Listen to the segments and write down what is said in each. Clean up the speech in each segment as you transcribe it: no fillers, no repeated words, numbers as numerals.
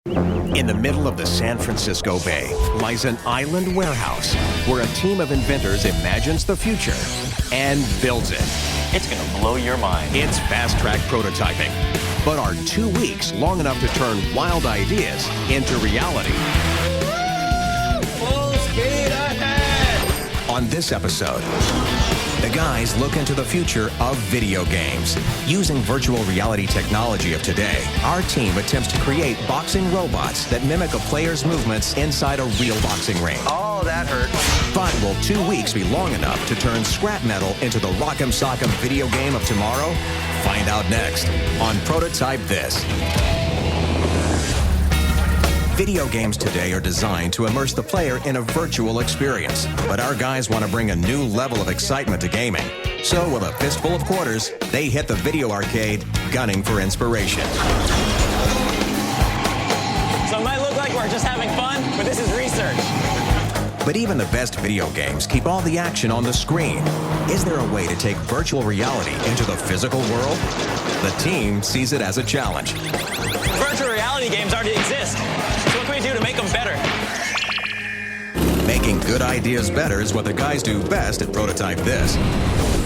In the middle of the San Francisco Bay lies an island warehouse where a team of inventors imagines the future and builds it. It's gonna blow your mind. It's fast-track prototyping. But are 2 weeks long enough to turn wild ideas into reality? Full speed ahead! On this episode, the guys look into the future of video games. Using virtual reality technology of today, our team attempts to create boxing robots that mimic a player's movements inside a real boxing ring. Oh, that hurt. But will 2 weeks be long enough to turn scrap metal into the rock'em sock'em video game of tomorrow? Find out next on Prototype This. Video games today are designed to immerse the player in a virtual experience, but our guys want to bring a new level of excitement to gaming. So with a fistful of quarters, they hit the video arcade, gunning for inspiration. So it might look like we're just having fun, but this is research. But even the best video games keep all the action on the screen. Is there a way to take virtual reality into the physical world? The team sees it as a challenge. Virtual reality games already exist. So what can we do to make them better? Making good ideas better is what the guys do best at Prototype This.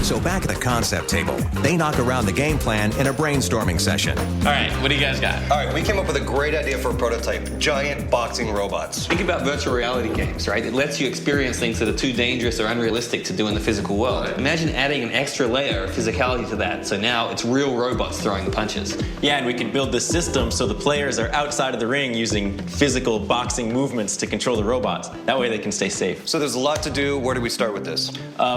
So back at the concept table, they knock around the game plan in a brainstorming session. All right, what do you guys got? All right, we came up with a great idea for a prototype, giant boxing robots. Think about virtual reality games, right? It lets you experience things that are too dangerous or unrealistic to do in the physical world. Imagine adding an extra layer of physicality to that. So now it's real robots throwing the punches. Yeah, and we can build the system so the players are outside of the ring using physical boxing movements to control the robots. That way they can stay safe. So there's a lot to do. Where do we start with this?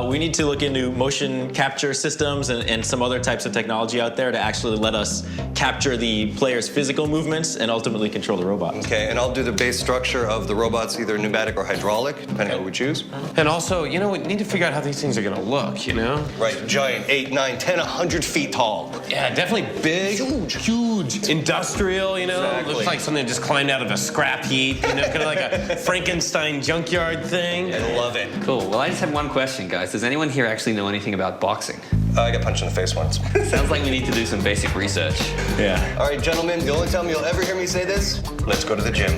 We need to look into motion capture systems and some other types of technology out there to actually let us capture the player's physical movements and ultimately control the robots. Okay, and I'll do the base structure of the robots, either pneumatic or hydraulic, depending on what we choose. And also, you know, we need to figure out how these things are going to look, you know? Right, giant, 8, 9, 10, 100 feet tall. Yeah, definitely big, huge, industrial, you know? Exactly. Looks like something that just climbed out of a scrap heap, you know, kind of like a Frankenstein junkyard thing. I love it. Cool. Well, I just have one question, guys. Does anyone here actually know anything about boxing? I got punched in the face once. Sounds like we need to do some basic research. Yeah. All right, gentlemen, the only time you'll ever hear me say this, let's go to the gym.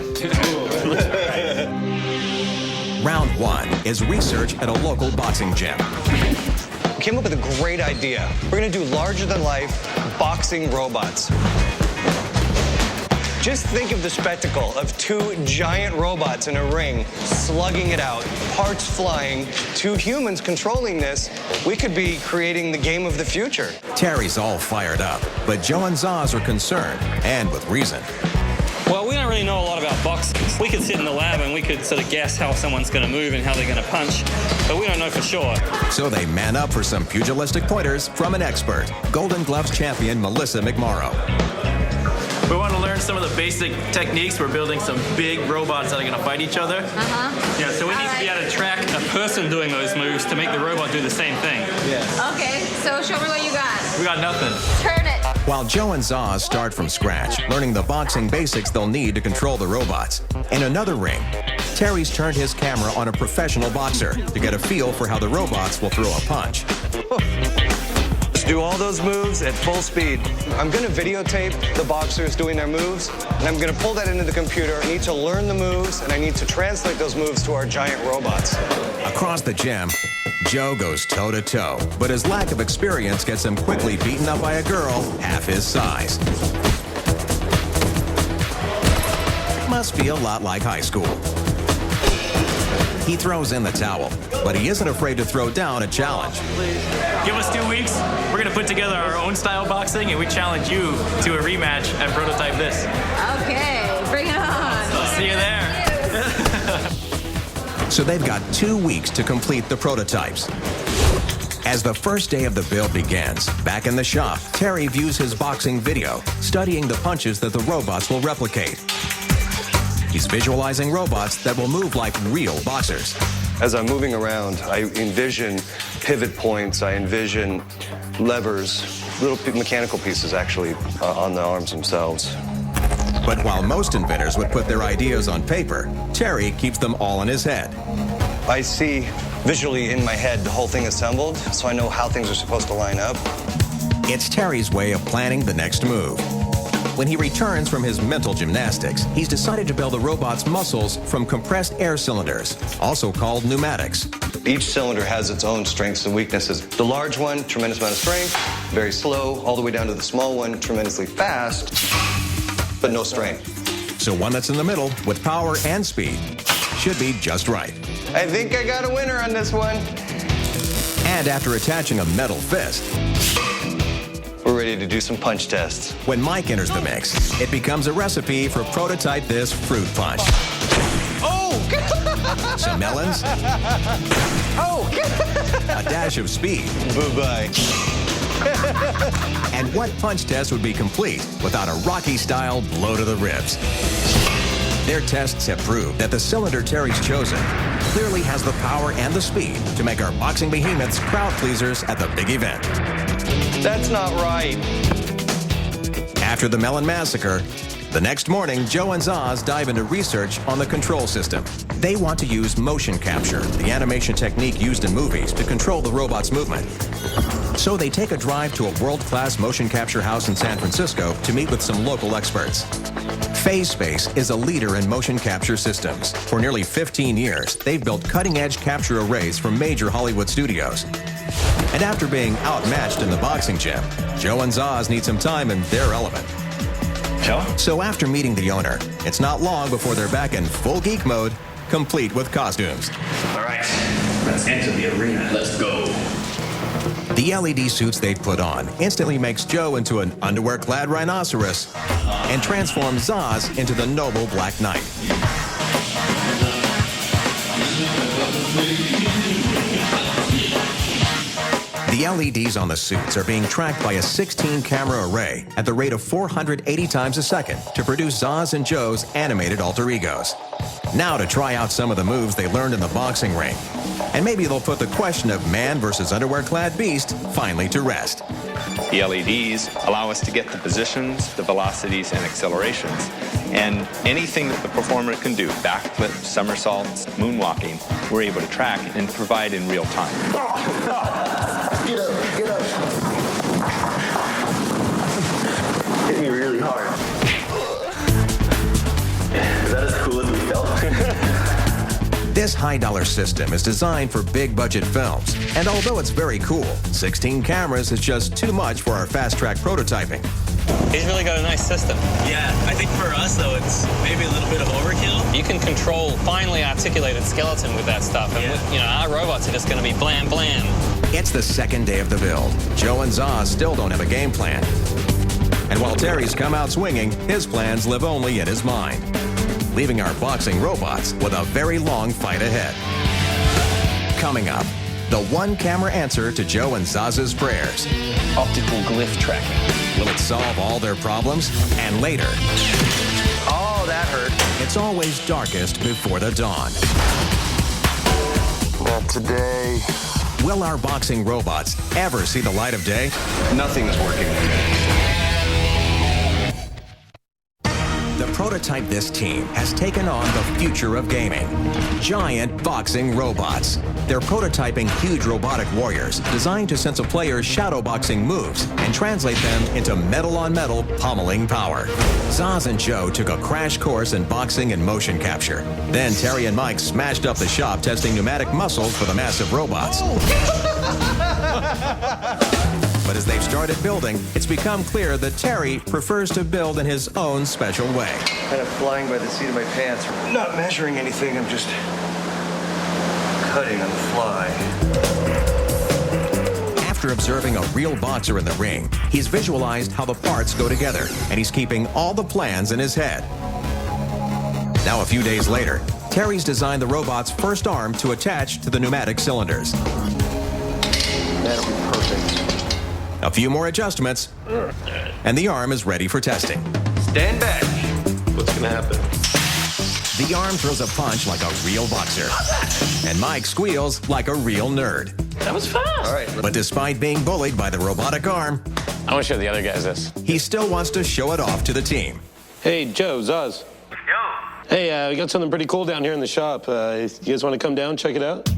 Round 1 is research at a local boxing gym. We came up with a great idea. We're gonna do larger-than-life boxing robots. Just think of the spectacle of 2 giant robots in a ring, slugging it out, parts flying, 2 humans controlling this. We could be creating the game of the future. Terry's all fired up, but Joe and Zaz are concerned, and with reason. Well, we don't really know a lot about boxing. We could sit in the lab and we could sort of guess how someone's going to move and how they're going to punch, but we don't know for sure. So they man up for some pugilistic pointers from an expert, Golden Gloves champion Melissa McMorrow. We want to learn some of the basic techniques. We're building some big robots that are going to fight each other. Yeah, so we need to be able to track a person doing those moves to make the robot do the same thing. Okay, so show me what you got. We got nothing. Turn it. While Joe and Zaz start from scratch, learning the boxing basics they'll need to control the robots. In another ring, Terry's turned his camera on a professional boxer to get a feel for how the robots will throw a punch. Let's do all those moves at full speed. I'm gonna videotape the boxers doing their moves, and I'm gonna pull that into the computer. I need to learn the moves, and I need to translate those moves to our giant robots. Across the gym, Joe goes toe-to-toe, but his lack of experience gets him quickly beaten up by a girl half his size. Must be a lot like high school. He throws in the towel, but he isn't afraid to throw down a challenge. Give us 2 weeks. We're going to put together our own style boxing, and we challenge you to a rematch at Prototype This. Okay, bring it on. See you there. So they've got 2 weeks to complete the prototypes. As the first day of the build begins, back in the shop, Terry views his boxing video, studying the punches that the robots will replicate. He's visualizing robots that will move like real boxers. As I'm moving around, I envision pivot points, I envision levers, little mechanical pieces actually on the arms themselves. But while most inventors would put their ideas on paper, Terry keeps them all in his head. I see visually in my head the whole thing assembled, so I know how things are supposed to line up. It's Terry's way of planning the next move. When he returns from his mental gymnastics, he's decided to build the robot's muscles from compressed air cylinders, also called pneumatics. Each cylinder has its own strengths and weaknesses. The large one, tremendous amount of strength, very slow, all the way down to the small one, tremendously fast, but no strength. So one that's in the middle, with power and speed, should be just right. I think I got a winner on this one. And after attaching a metal fist, we're ready to do some punch tests. when Mike enters the mix, it becomes a recipe for Prototype This Fruit Punch. Oh! Some melons, Oh! a dash of speed, Bye-bye. and what punch test would be complete without a Rocky-style blow to the ribs? Their tests have proved that the cylinder Terry's chosen clearly has the power and the speed to make our boxing behemoths crowd pleasers at the big event. That's not right. After the Melon Massacre, the next morning, Joe and Zaz dive into research on the control system. They want to use motion capture, the animation technique used in movies, to control the robot's movement. So they take a drive to a world-class motion capture house in San Francisco to meet with some local experts. Phase Space is a leader in motion capture systems. For nearly 15 years, they've built cutting-edge capture arrays for major Hollywood studios. And after being outmatched in the boxing gym, Joe and Zaz need some time in their element. Joe? So after meeting the owner, it's not long before they're back in full geek mode, complete with costumes. All right, let's enter the arena. Let's go. The LED suits they've put on instantly makes Joe into an underwear-clad rhinoceros and transforms Zaz into the noble Black Knight. The LEDs on the suits are being tracked by a 16-camera array at the rate of 480 times a second to produce Zaz and Joe's animated alter egos. Now to try out some of the moves they learned in the boxing ring. And maybe they'll put the question of man versus underwear-clad beast finally to rest. The LEDs allow us to get the positions, the velocities, and accelerations. And anything that the performer can do, backflips, somersaults, moonwalking, we're able to track and provide in real time. Get up, get up. Hit me really hard. Is that as cool as we felt? This high-dollar system is designed for big-budget films, and although it's very cool, 16 cameras is just too much for our fast-track prototyping. He's really got a nice system. Yeah, I think for us, though, it's maybe a little bit of overkill. You can control finely articulated skeleton with that stuff. And our robots are just going to be blam, blam. It's the second day of the build. Joe and Zaz still don't have a game plan. And while Terry's come out swinging, his plans live only in his mind, leaving our boxing robots with a very long fight ahead. Coming up, the one-camera answer to Joe and Zaz's prayers. Optical glyph tracking. Will it solve all their problems? And later, Oh, that hurt. it's always darkest before the dawn. Not today. Will our boxing robots ever see the light of day? Nothing is working. The Prototype This team has taken on the future of gaming. Giant boxing robots. They're prototyping huge robotic warriors designed to sense a player's shadow boxing moves and translate them into metal-on-metal pummeling power. Zaz and Joe took a crash course in boxing and motion capture. Then Terry and Mike smashed up the shop testing pneumatic muscles for the massive robots. But as they've started building, it's become clear that Terry prefers to build in his own special way. Kind of flying by the seat of my pants. Not measuring anything, I'm just cutting on the fly. After observing a real boxer in the ring, he's visualized how the parts go together, and he's keeping all the plans in his head. Now, a few days later, Terry's designed the robot's first arm to attach to the pneumatic cylinders. That'll be perfect. A few more adjustments, and the arm is ready for testing. Stand back. What's going to happen? The arm throws a punch like a real boxer, and Mike squeals like a real nerd. That was fast. All right. But despite being bullied by the robotic arm, I want to show the other guys this. he still wants to show it off to the team. Hey, Joe, Zaz. Yo. Hey, we got something pretty cool down here in the shop. You guys want to come down, check it out?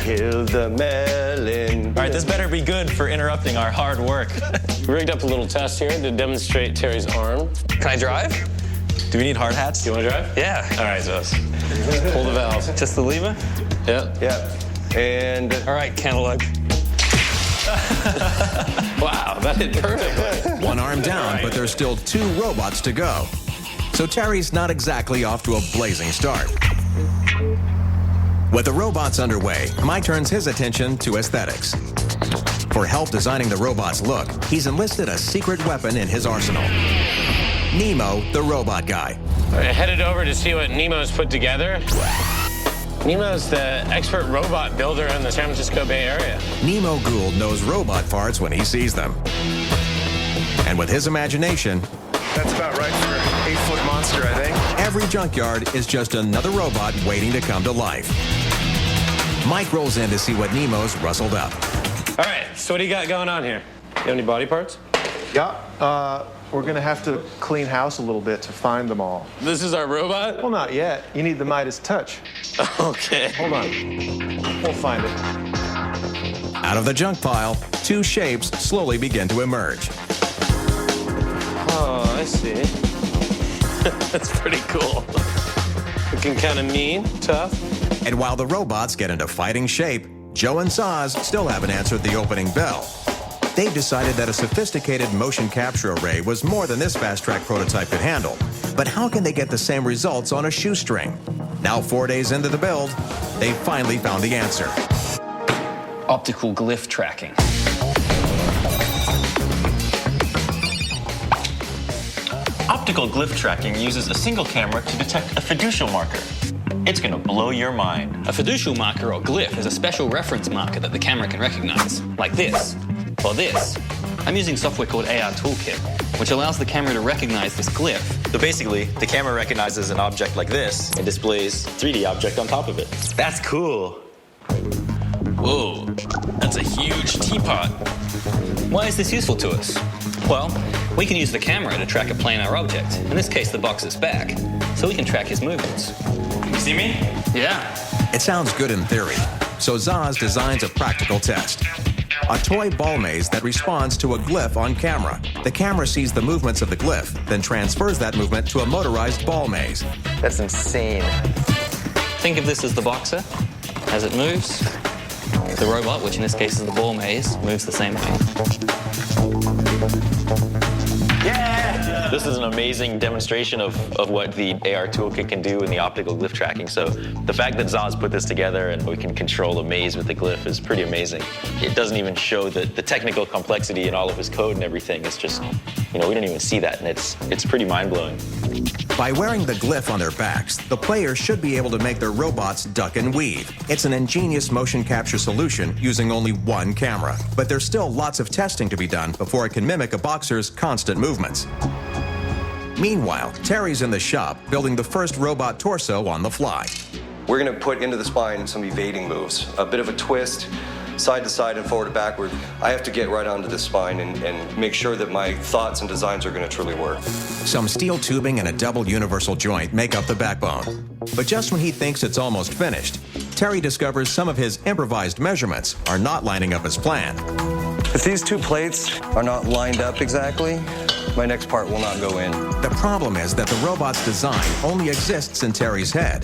Kill the melon. All right, this better be good for interrupting our hard work. We rigged up a little test here to demonstrate Terry's arm. Can I drive? Do we need hard hats? You want to drive? Yeah. All right, Zos. Pull the valve. Just the lever? Yeah. Yeah. And All right, cantaloupe. Wow, that hit perfectly. One arm down, but there's still 2 robots to go. So Terry's not exactly off to a blazing start. With the robots underway, Mike turns his attention to aesthetics. For help designing the robot's look, he's enlisted a secret weapon in his arsenal. Nemo, the robot guy. I headed over to see what Nemo's put together. Nemo's the expert robot builder in the San Francisco Bay Area. Nemo Gould knows robot parts when he sees them. And with his imagination, That's about right for an 8-foot monster, I think. every junkyard is just another robot waiting to come to life. Mike rolls in to see what Nemo's rustled up. All right, so what do you got going on here? You have any body parts? Yeah, we're going to have to clean house a little bit to find them all. This is our robot? Well, not yet. You need the Midas touch. Okay. Hold on. We'll find it. Out of the junk pile, 2 shapes slowly begin to emerge. Oh, I see. That's pretty cool. Looking kind of mean, tough. And while the robots get into fighting shape, Joe and Zaz still haven't answered the opening bell. They've decided that a sophisticated motion capture array was more than this fast-track prototype could handle. But how can they get the same results on a shoestring? Now 4 days into the build, they've finally found the answer. Optical glyph tracking. Optical glyph tracking uses a single camera to detect a fiducial marker. It's gonna blow your mind. A fiducial marker or glyph is a special reference marker that the camera can recognize, like this, or this. I'm using software called AR Toolkit, which allows the camera to recognize this glyph. So basically, the camera recognizes an object like this and displays a 3D object on top of it. That's cool. Whoa, that's a huge teapot. Why is this useful to us? Well, we can use the camera to track a planar object, in this case the boxer's back, so we can track his movements. You see me? Yeah. It sounds good in theory, so Zaz designs a practical test. A toy ball maze that responds to a glyph on camera. The camera sees the movements of the glyph, then transfers that movement to a motorized ball maze. That's insane. Think of this as the boxer. As it moves, the robot, which in this case is the ball maze, moves the same way. This is an amazing demonstration of what the AR Toolkit can do in the optical glyph tracking. So the fact that Zaz put this together and we can control the maze with the glyph is pretty amazing. It doesn't even show the technical complexity in all of his code and everything. It's just, we don't even see that, and it's pretty mind-blowing. By wearing the glyph on their backs, the players should be able to make their robots duck and weave. It's an ingenious motion capture solution using only 1 camera. But there's still lots of testing to be done before it can mimic a boxer's constant movements. Meanwhile, Terry's in the shop building the first robot torso on the fly. we're going to put into the spine some evading moves, a bit of a twist, side to side and forward to backward. I have to get right onto the spine and make sure that my thoughts and designs are going to truly work. Some steel tubing and a double universal joint make up the backbone. But just when he thinks it's almost finished, Terry discovers some of his improvised measurements are not lining up as planned. If these two plates are not lined up exactly, my next part will not go in. The problem is that the robot's design only exists in Terry's head.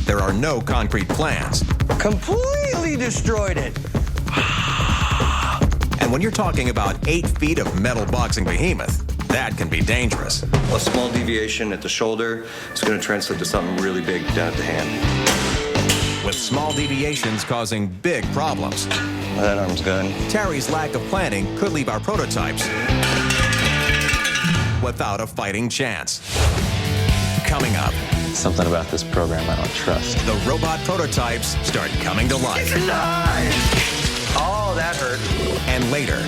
There are no concrete plans. Completely destroyed it. And when you're talking about 8 feet of metal boxing behemoth, that can be dangerous. A small deviation at the shoulder is going to translate to something really big down at the hand. With small deviations causing big problems. That arm's done. Terry's lack of planning could leave our prototypes without a fighting chance. Coming up. Something about this program I don't trust. The robot prototypes start coming to life. It's alive! Oh, that hurt. And later,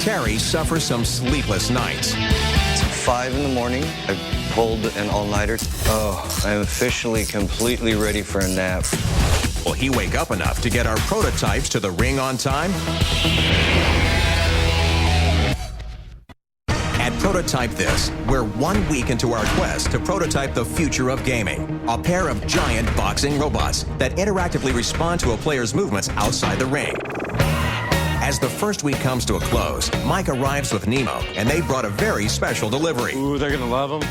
Terry suffers some sleepless nights. It's 5 in the morning. I pulled an all-nighter. Oh, I'm officially completely ready for a nap. Will he wake up enough to get our prototypes to the ring on time? At Prototype This, we're 1 week into our quest to prototype the future of gaming. A pair of giant boxing robots that interactively respond to a player's movements outside the ring. As the first week comes to a close, Mike arrives with Nemo, and they brought a very special delivery. Ooh, they're gonna love them.